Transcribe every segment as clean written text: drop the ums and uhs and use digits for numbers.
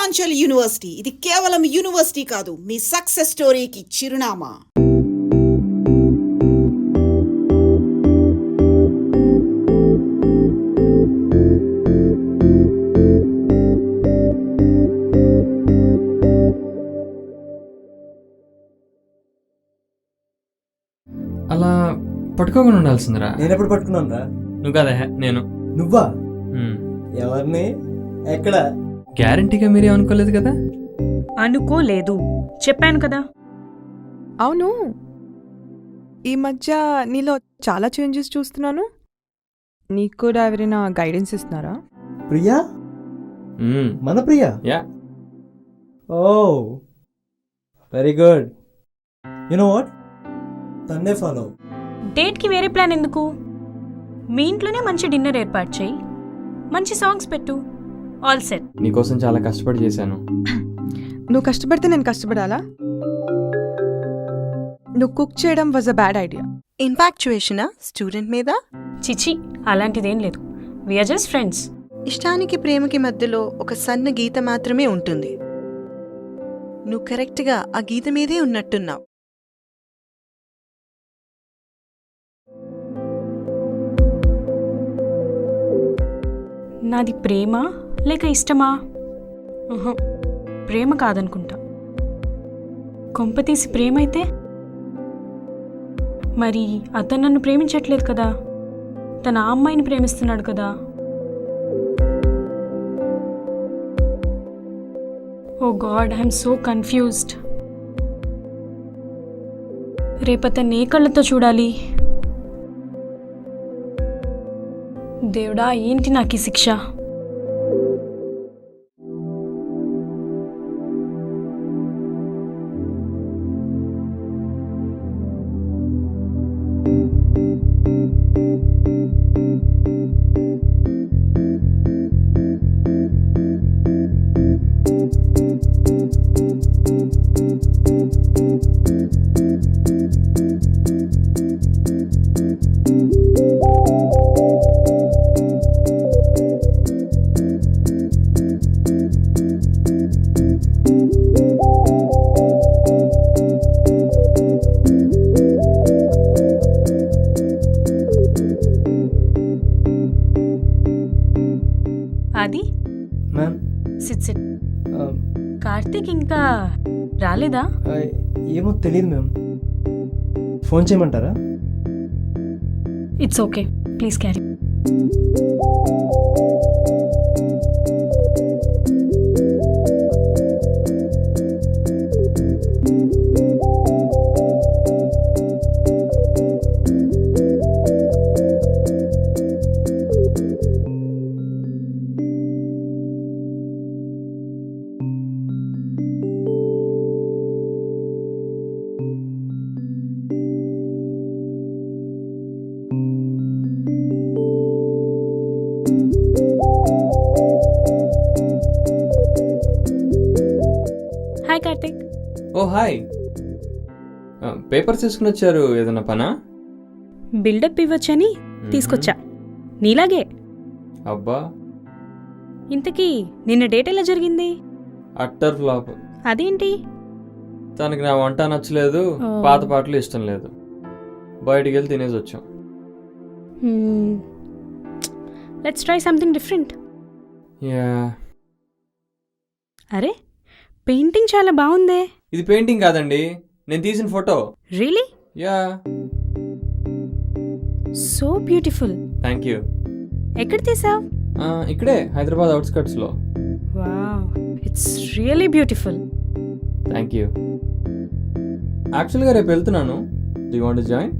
Purvanchal university ఇది కేవలం university కాదు, మీ సక్సెస్ స్టోరీకి చిరునామా. అలా పట్టుకోకుండా ఉండాల్సిందిరా. నేను ఎప్పుడు పట్టుకున్నాను రా? నువ్వు కదా, నేను. నువ్వా? ఎవరిని? ఎక్కడ? గ్యారంటీగా మీరే అనుకోలేదు కదా? అనుకోలేదు, చెప్పాను కదా. అవును, ఈ మధ్య నీలో చాలా చేంజెస్ చూస్తున్నాను. నీకు కూడా ఎవరైనా గైడెన్స్ ఇస్తున్నారా? ప్రియా? మన Priya? Yeah. Oh very good. You know what, తన్నే ఫాలో. డేట్కి వేరే ప్లాన్ ఎందుకు? మీ ఇంట్లోనే మంచి డిన్నర్ ఏర్పాటు చేయి, మంచి సాంగ్స్ పెట్టు, ఆల్ సెట్. నీకోసం చాలా కష్టపడి చేశాను. నువ్వు కష్టపడితే నేను కష్టపడాలా? నువ్వు కుక్ చేయడం వాజ్ అ బ్యాడ్ ఐడియా. ఇన్ఫాక్చుయేషనా స్టూడెంట్ మీద? చిచి, అలాంటిదేం లేదు. We're just friends. ఇష్టానికి ప్రేమకి మధ్యలో ఒక సన్న గీత మాత్రమే ఉంటుంది. నువ్వు కరెక్ట్గా ఆ గీత మీదే ఉన్నట్టున్నావు. నాది ప్రేమ లేక ఇష్టమా? ప్రేమ కాదనుకుంటా. కొంపతీసి ప్రేమ అయితే మరి అతను నన్ను ప్రేమించట్లేదు కదా, తన ఆ అమ్మాయిని ప్రేమిస్తున్నాడు కదా. ఓ గాడ్, ఐఎమ్ సో కన్ఫ్యూజ్డ్. రేపతన్ని ఏ కళ్ళతో చూడాలి? దేవుడా, ఏంటి నాకు ఈ శిక్ష? అది మ్యామ్, సిట్ సిట్. కార్తీక్ ఇంకా రాలేదా? ఏమో తెలియదు మ్యామ్. ఫోన్ చేయమంటారా? It's okay, please carry. Hi Karthik. Oh hi. Papers తీసుకుని వచ్చారు, ఏదన్నా పనా? బిల్డప్ ఇవ్వచ్చని తీసుకొచ్చా, నీలాగే. అబ్బా, ఇంతకీ నిన్న డేట్ ఎలా జరిగింది? Utter flop. అదేంటి? తనకి నా వంట నచ్చలేదు, పాత పాటలు ఇష్టం లేదు. బయటికి వెళ్ళి తినేసి వచ్చాం. Let's try something different. Yeah. అరే, పెయింటింగ్ చాలా బాగుందే. ఇది పెయింటింగ్ కాదండి, నేను తీసిన photo. Really? Yeah. So beautiful. Thank you. ఎక్కడ తీసావ్? ఇక్కడే హైదరాబాద్ అవుట్స్కట్స్ లో. Wow, it's really beautiful. Thank you. యాక్చువల్గా రేపు వెళ్తున్నాను. Do you want to join?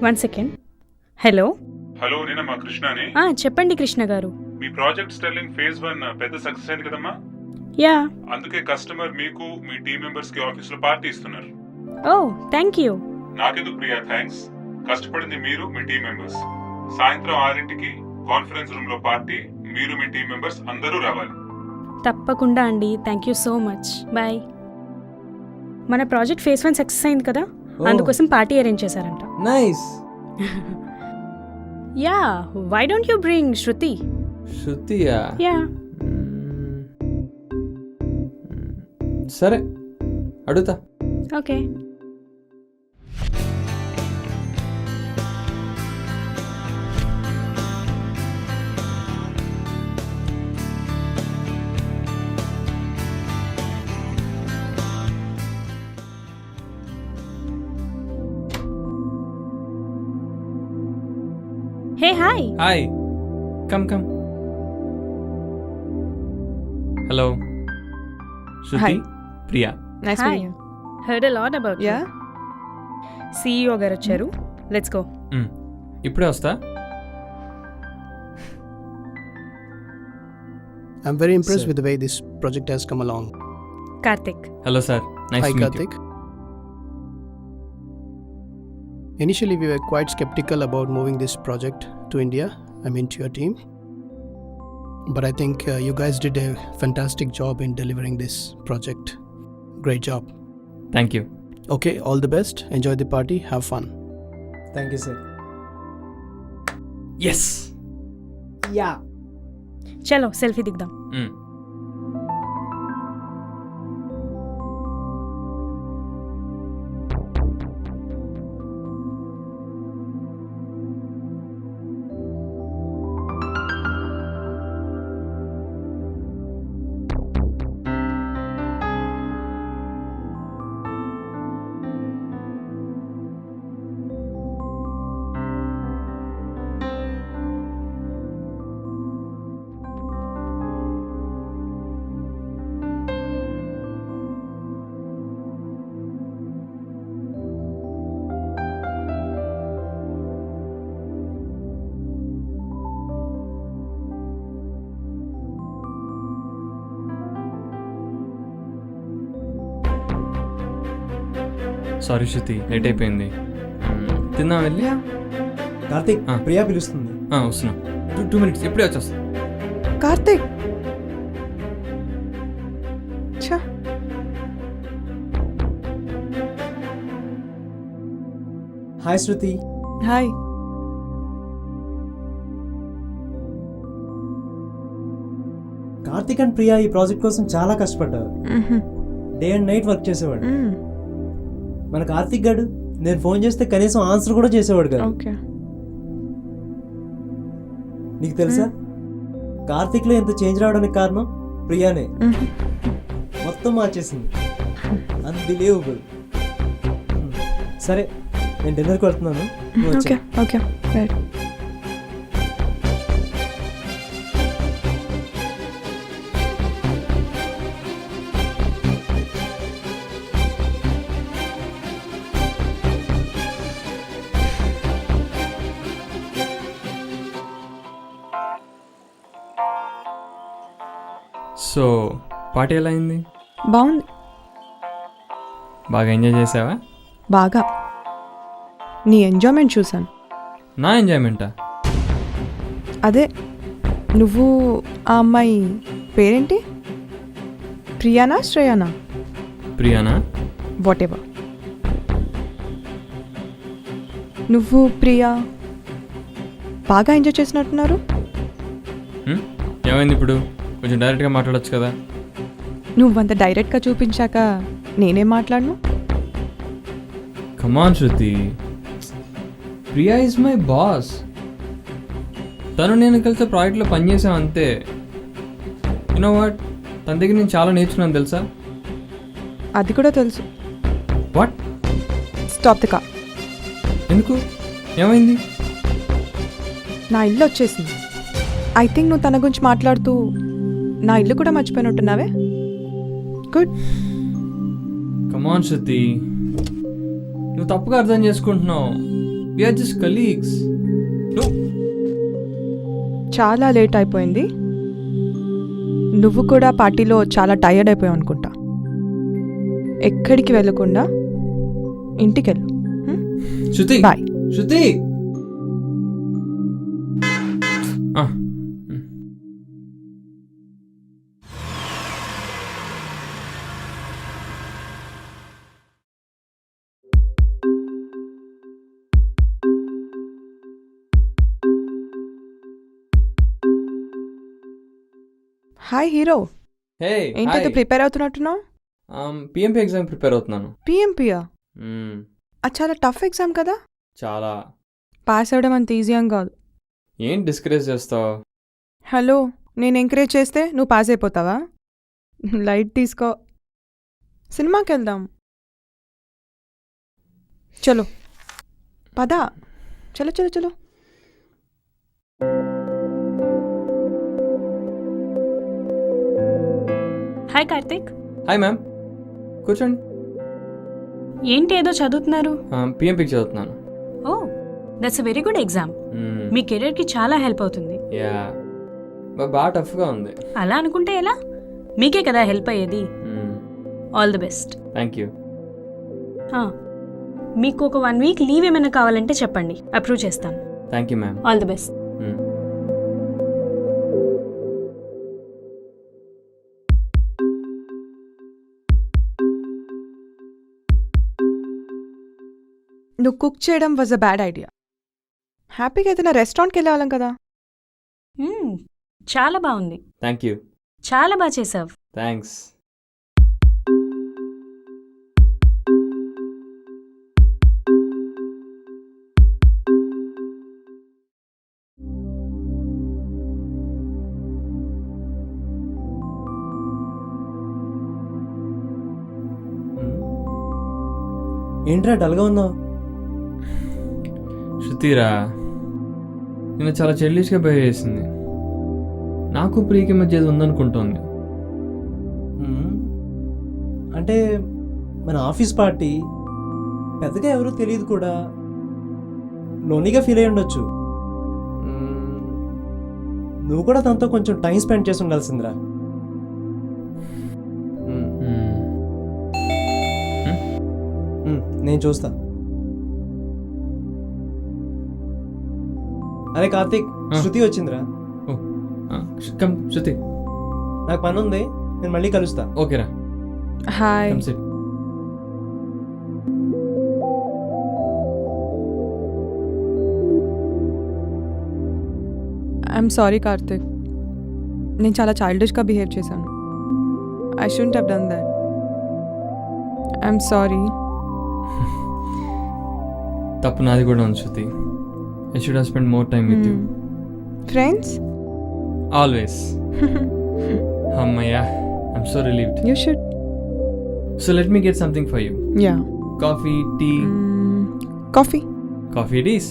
1 second. Hello. Hello, నేనమ్మా కృష్ణని. చెప్పండి కృష్ణ గారు. మీ ప్రాజెక్ట్ స్టెర్లింగ్ ఫేజ్ 1 పెద్ద సక్సెస్ అయింది కదమ్మా. యా. అందుకే కస్టమర్ మీకు మీ టీం మెంబర్స్ కి ఆఫీస్ లో పార్టీ ఇస్తున్నారు. Oh thank you. నాకెందుకు ప్రియా థ్యాంక్స్. కష్టపడింది మీరు, మీ టీం మెంబర్స్. సాయంత్రం 6ంటికి కాన్ఫరెన్స్ రూమ్ లో పార్టీ. మీరు మీ టీం మెంబర్స్ అందరూ రావాలి. తప్పకుండా అండి. Thank you so much. Bye. మన ప్రాజెక్ట్ ఫేజ్ 1 సక్సెస్ అయింది కదా, అందుకోసం పార్టీ అరేంజ్ చేశారంట. Nice. Yeah, why don't you bring Shruti? శృతియా? యా. సరే, అడుగుతా. Okay. Hey hi. Hi, come come. Hello, Shruti, Hi. Priya. Nice Hi. Meeting you. Heard a lot about you. Yeah. CEO గారు వచ్చారు. Let's go. ఇప్పుడే వస్తా. I'm very impressed Sir. with the way this project has come along. Karthik. Hello sir, nice Hi, to meet you. Karthik. Initially, we were quite skeptical about moving this project to India, to your team. But I think you guys did a fantastic job in delivering this project. Great job. Thank you. Okay, all the best. Enjoy the party. Have fun. Thank you sir. Yes. Yeah. చలో selfie దిగుదాం. Sorry Shruti, late అయిపోయింది. తిందాం వెళ్ళి. Yeah. Karthik, Ah. Priya పిలుస్తుంది. వస్తున్నా. 2 minutes, ఇప్పుడే వచ్చేస్తా. కార్తిక్. ఛా. Hi Shruti. Hi. Karthik and Priya ఈ ప్రాజెక్ట్ కోసం చాలా కష్టపడ్డారు. డే అండ్ నైట్ వర్క్ చేసేవాడు. మన కార్తిక్ గాడు నేను ఫోన్ చేస్తే కనీసం ఆన్సర్ కూడా చేసేవాడు కదా. ఓకే. నీకు తెలుసా, కార్తిక్ లో ఎంత చేంజ్ రావడానికి కారణం ప్రియానే. మొత్తం మార్చేసింది. అన్బిలీవబుల్. సరే, నేను డిన్నర్కి వెళ్తున్నాను. నువ్వు ఓకే వచ్చేయ్. Okay right. సో పార్టీ ఎలా అయింది? బాగుంది. బాగా ఎంజాయ్ చేసావా? బాగా. నీ ఎంజాయ్మెంట్ చూసాను. నా ఎంజాయ్మెంటా? అదే, నువ్వు ఆ అమ్మాయి పేరేంటి? ప్రియానా శ్రేయానా? ప్రియానా? Whatever. నువ్వు ప్రియా బాగా ఎంజాయ్ చేసినట్టున్నారు. ఏమైంది ఇప్పుడు? కొంచెం డైరెక్ట్గా మాట్లాడొచ్చు కదా. నువ్వంత డైరెక్ట్గా చూపించాక నేనేం మాట్లాడను? కమాన్ శృతి, ప్రియా ఇస్ మై బాస్. తను నేను కలిసి ప్రాజెక్ట్లో పనిచేసాం అంతే. యూనో వాట్, తన దగ్గర నేను చాలా నేర్చుకున్నాను తెలుసా. అది కూడా తెలుసు. వాట్? Stop the car. ఎందుకు? ఏమైంది? నా ఇల్లు వచ్చేసింది. ఐ థింక్ నువ్వు తన గురించి మాట్లాడుతూ నా ఇల్లు కూడా మర్చిపోయినట్టున్నావే. గుడ్. కమాన్ శృతి, నువ్వు తప్పుగా అర్థం చేసుకుంటున్నావు. We are just colleagues. చాలా లేట్ అయిపోయింది. నువ్వు కూడా పార్టీలో చాలా టైర్డ్ అయిపోయావు అనుకుంటా. ఎక్కడికి వెళ్ళకుండా ఇంటికి వెళ్ళు. శృతి, బాయ్. శృతి. హాయ్ హీరో, హే, ఏంటో ప్రిపేర్ అవుతున్నట్టున్నావు? పిఎంపీ ఎగ్జామ్ ప్రిపేర్ అవుతున్నాను. పిఎంపియా? మ్మ్. అది చాలా టఫ్ ఎగ్జామ్ కదా. చాలా. పాస్ అవ్వడం అంత ఈజీ అని కాదు. ఏం డిస్కరేజ్ చేస్తావు? హలో, నేను ఎంకరేజ్ చేస్తే నువ్వు పాస్ అయిపోతావా? లైట్ తీసుకో. సినిమాకి వెళ్దాం. చలో పదా. చలో చలో చలో. హాయ్ కార్తిక్. హాయ్ మ్యామ్, కూర్చోండి. ఏంటి ఏదో చదువుతున్నారు? పిఎంపీకి చదువుతున్నాను. ఓ, that's a very good exam. మీ కెరీర్కి చాలా హెల్ప్ అవుతుంది. యా, బాగా టఫ్గా ఉంది. అలా అనుకుంటే ఎలా? మీకే కదా హెల్ప్ అయ్యేది. All the best. Thank you. మీకు ఒక 1 వీక్ లీవ్ ఏమైనా కావాలంటే చెప్పండి, అప్రూవ్ చేస్తాను. Thank you ma'am. All the best. నువ్వు కుక్ చేయడం వాజ్ అ బ్యాడ్ ఐడియా. హ్యాపీగా ఏదైనా రెస్టారెంట్కి వెళ్ళేవాళ్ళం కదా. చాలా బాగుంది. Thank you. చాలా బాగా చేసావు. థ్యాంక్స్. ఏంట్రా డల్గా ఉన్నావు? శృతిరా, నేను చాలా చెల్లిష్గా బిహేవ్ చేసింది. నాకు ప్రియకి మధ్య ఏది ఉందనుకుంటోంది. అంటే మన ఆఫీస్ పార్టీ, పెద్దగా ఎవరూ తెలియదు కూడా, లోనీగా ఫీల్ అయ్యి ఉండొచ్చు. నువ్వు కూడా తనతో కొంచెం టైం స్పెండ్ చేసి ఉండాల్సిందిరా. నేను చూస్తా. అరే కార్తీక్, శృతి వచ్చిందిరా. కమ్ శృతి. నాకు పని ఉంది, నేను మళ్ళీ కలుస్తా. ఓకేరా. Hi. Come sit. I'm sorry Karthik, నేను చాలా చైల్డిష్గా బిహేవ్ చేశాను. I shouldn't have done that. I'm sorry. తప్పు నాది కూడా ఉంది Shruti. I should have spend more time with you. Friends always. అమ్మయ్యా, I'm so relieved. You should. So let me get something for you. Yeah. Coffee, tea? Coffee. Coffee it is.